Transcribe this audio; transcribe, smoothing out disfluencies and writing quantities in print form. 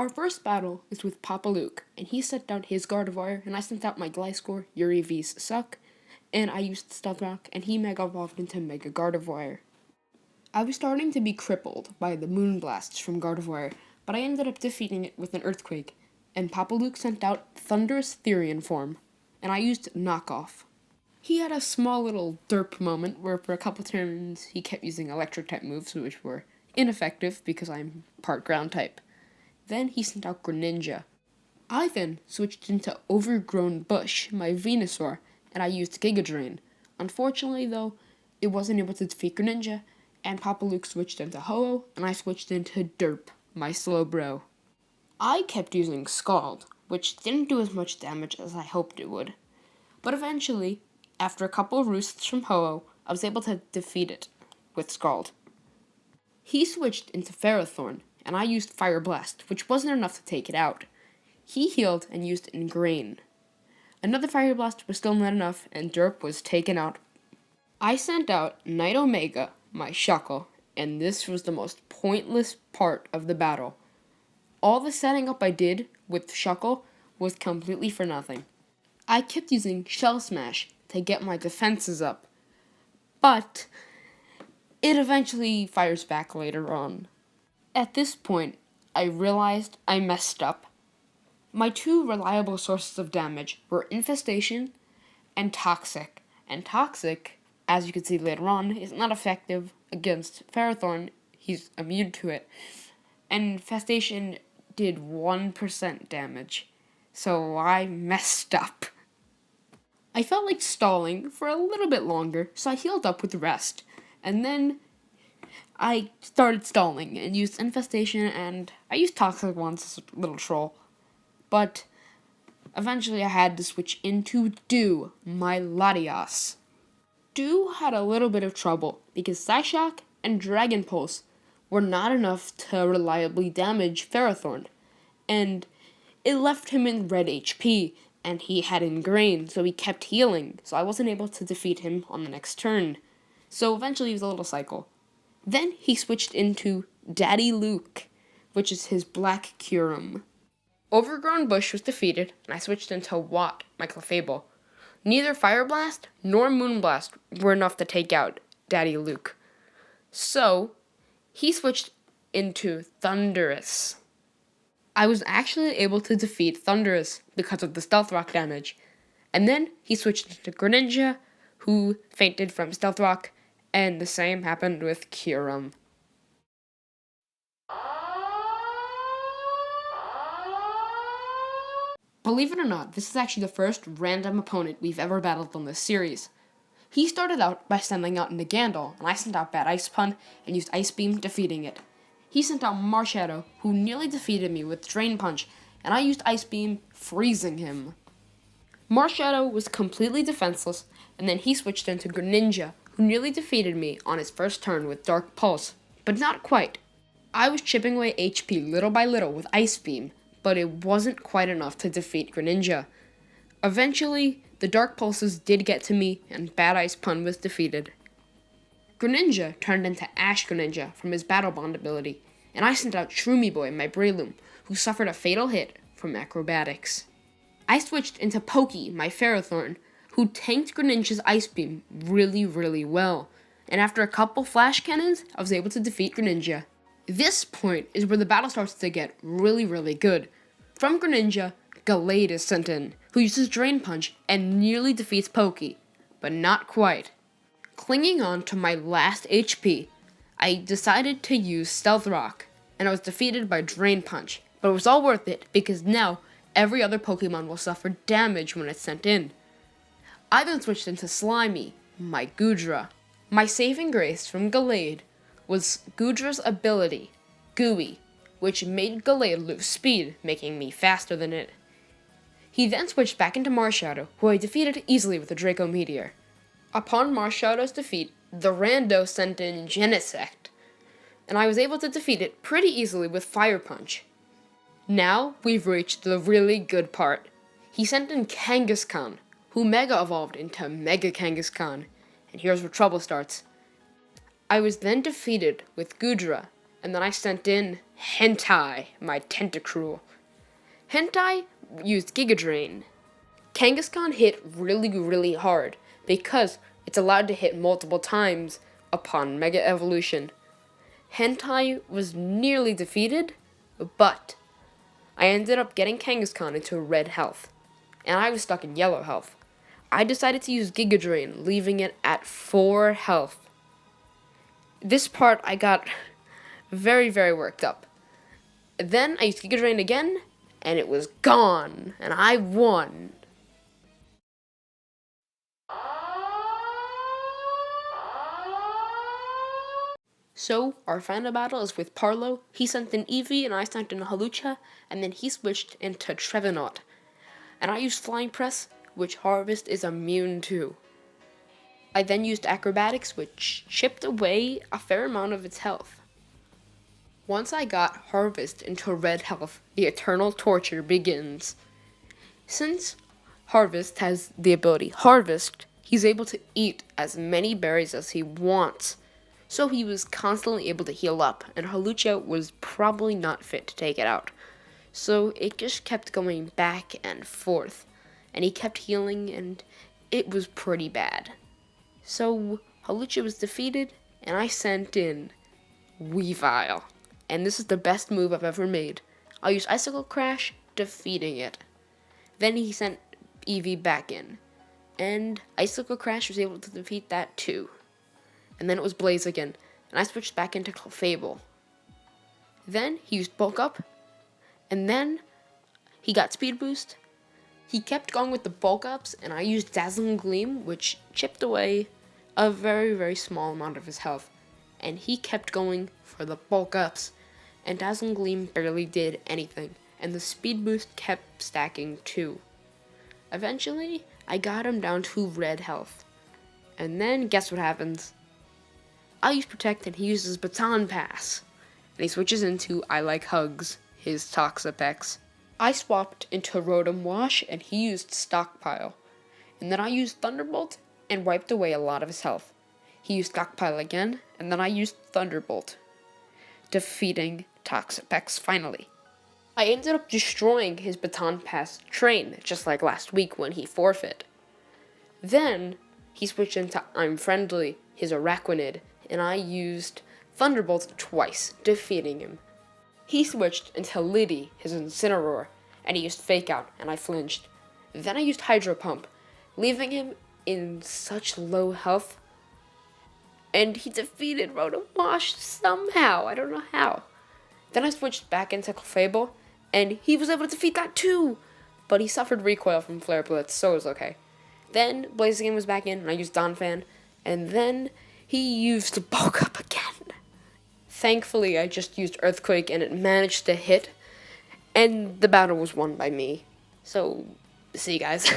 Our first battle is with Papa Luke, and he sent out his Gardevoir, and I sent out my Gliscor, Yuri V's Suck, and I used Stealth Rock, and he Mega Evolved into Mega Gardevoir. I was starting to be crippled by the Moonblasts from Gardevoir, but I ended up defeating it with an Earthquake, and Papa Luke sent out Thunderous Therian form, and I used Knockoff. He had a small little derp moment where for a couple turns he kept using electric type moves, which were ineffective because I'm part ground type. Then he sent out Greninja. I then switched into Overgrown Bush, my Venusaur, and I used Giga Drain. Unfortunately though, it wasn't able to defeat Greninja, and Papa Luke switched into Ho-Oh, and I switched into Derp, my Slowbro. I kept using Scald, which didn't do as much damage as I hoped it would. But eventually, after a couple of roosts from Ho-Oh, I was able to defeat it with Scald. He switched into Ferrothorn, and I used Fire Blast, which wasn't enough to take it out. He healed and used Ingrain. Another Fire Blast was still not enough, and Derp was taken out. I sent out Night Omega, my Shuckle, and this was the most pointless part of the battle. All the setting up I did with Shuckle was completely for nothing. I kept using Shell Smash to get my defenses up, but it eventually fires back later on. At this point, I realized I messed up. My two reliable sources of damage were Infestation and Toxic. And Toxic, as you can see later on, is not effective against Ferrothorn. He's immune to it. And Infestation did 1% damage. So I messed up. I felt like stalling for a little bit longer, so I healed up with Rest. And then I started stalling and used Infestation, and I used Toxic once as a little troll. But eventually I had to switch into Dew, my Latias. Dew had a little bit of trouble because Psyshock and Dragon Pulse were not enough to reliably damage Ferrothorn, and it left him in red HP, and he had Ingrain, so he kept healing, so I wasn't able to defeat him on the next turn. So eventually it was a little cycle. Then he switched into Daddy Luke, which is his Black Kyurem. Overgrown Bush was defeated, and I switched into Watt, my Clefable. Neither Fire Blast nor Moonblast were enough to take out Daddy Luke. So, he switched into Thundurus. I was actually able to defeat Thundurus because of the Stealth Rock damage. And then he switched into Greninja, who fainted from Stealth Rock, and the same happened with Kyurem. Believe it or not, this is actually the first random opponent we've ever battled on this series. He started out by sending out Nagandal, and I sent out Bad Ice Pun and used Ice Beam, defeating it. He sent out Marshadow, who nearly defeated me with Drain Punch, and I used Ice Beam, freezing him. Marshadow was completely defenseless, and then he switched into Greninja, who nearly defeated me on his first turn with Dark Pulse, but not quite. I was chipping away HP little by little with Ice Beam, but it wasn't quite enough to defeat Greninja. Eventually, the Dark Pulses did get to me, and Bad Ice Pun was defeated. Greninja turned into Ash Greninja from his Battle Bond ability, and I sent out Shroomy Boy, my Breloom, who suffered a fatal hit from Acrobatics. I switched into Pokey, my Ferrothorn, who tanked Greninja's Ice Beam really well, and after a couple Flash Cannons, I was able to defeat Greninja. This point is where the battle starts to get really good. From Greninja, Gallade is sent in, who uses Drain Punch and nearly defeats Pokey, but not quite. Clinging on to my last HP, I decided to use Stealth Rock, and I was defeated by Drain Punch, but it was all worth it because now every other Pokemon will suffer damage when it's sent in. I then switched into Slimy, my Goodra. My saving grace from Gallade was Goodra's ability, Gooey, which made Gallade lose speed, making me faster than it. He then switched back into Marshadow, who I defeated easily with a Draco Meteor. Upon Marshadow's defeat, the Rando sent in Genesect, and I was able to defeat it pretty easily with Fire Punch. Now we've reached the really good part. He sent in Kangaskhan, who Mega Evolved into Mega Kangaskhan, and here's where trouble starts. I was then defeated with Goodra, and then I sent in Hentai, my Tentacruel. Hentai used Giga Drain. Kangaskhan hit really hard because it's allowed to hit multiple times upon Mega Evolution. Hentai was nearly defeated, but I ended up getting Kangaskhan into red health, and I was stuck in yellow health. I decided to use Giga Drain, leaving it at 4 health. This part I got very worked up. Then I used Giga Drain again, and it was gone, and I won. So, our final battle is with Parlo. He sent an Eevee, and I sent in a Hawlucha, and then he switched into Trevenant. And I used Flying Press, which Harvest is immune to. I then used Acrobatics, which chipped away a fair amount of its health. Once I got Harvest into red health, the eternal torture begins. Since Harvest has the ability Harvest, he's able to eat as many berries as he wants. So he was constantly able to heal up, and Hawlucha was probably not fit to take it out. So it just kept going back and forth, and he kept healing, and it was pretty bad. So Hawlucha was defeated, and I sent in Weavile. And this is the best move I've ever made. I'll use Icicle Crash, defeating it. Then he sent Eevee back in, and Icicle Crash was able to defeat that too. And then it was Blaze again, and I switched back into Clefable. Then he used Bulk Up, and then he got Speed Boost. He kept going with the Bulk Ups, and I used Dazzling Gleam, which chipped away a very small amount of his health. And he kept going for the Bulk Ups, and Dazzling Gleam barely did anything, and the Speed Boost kept stacking too. Eventually, I got him down to red health. And then, guess what happens? I use Protect, and he uses Baton Pass. And he switches into I Like Hugs, his Toxapex. I swapped into Rotom Wash, and he used Stockpile. And then I used Thunderbolt, and wiped away a lot of his health. He used Stockpile again, and then I used Thunderbolt, defeating Toxapex finally. I ended up destroying his Baton Pass train, just like last week when he forfeit. Then, he switched into I'm Friendly, his Araquanid, and I used Thunderbolt twice, defeating him. He switched into Liddy, his Incineroar, and he used Fake Out, and I flinched. Then I used Hydro Pump, leaving him in such low health, and he defeated Rotom Wash somehow, I don't know how. Then I switched back into Clefable, and he was able to defeat that too, but he suffered recoil from Flare Blitz, so it was okay. Then Blaziken was back in, and I used Donphan, and then he used Bulk Up again. Thankfully, I just used Earthquake, and it managed to hit, and the battle was won by me. So, see you guys.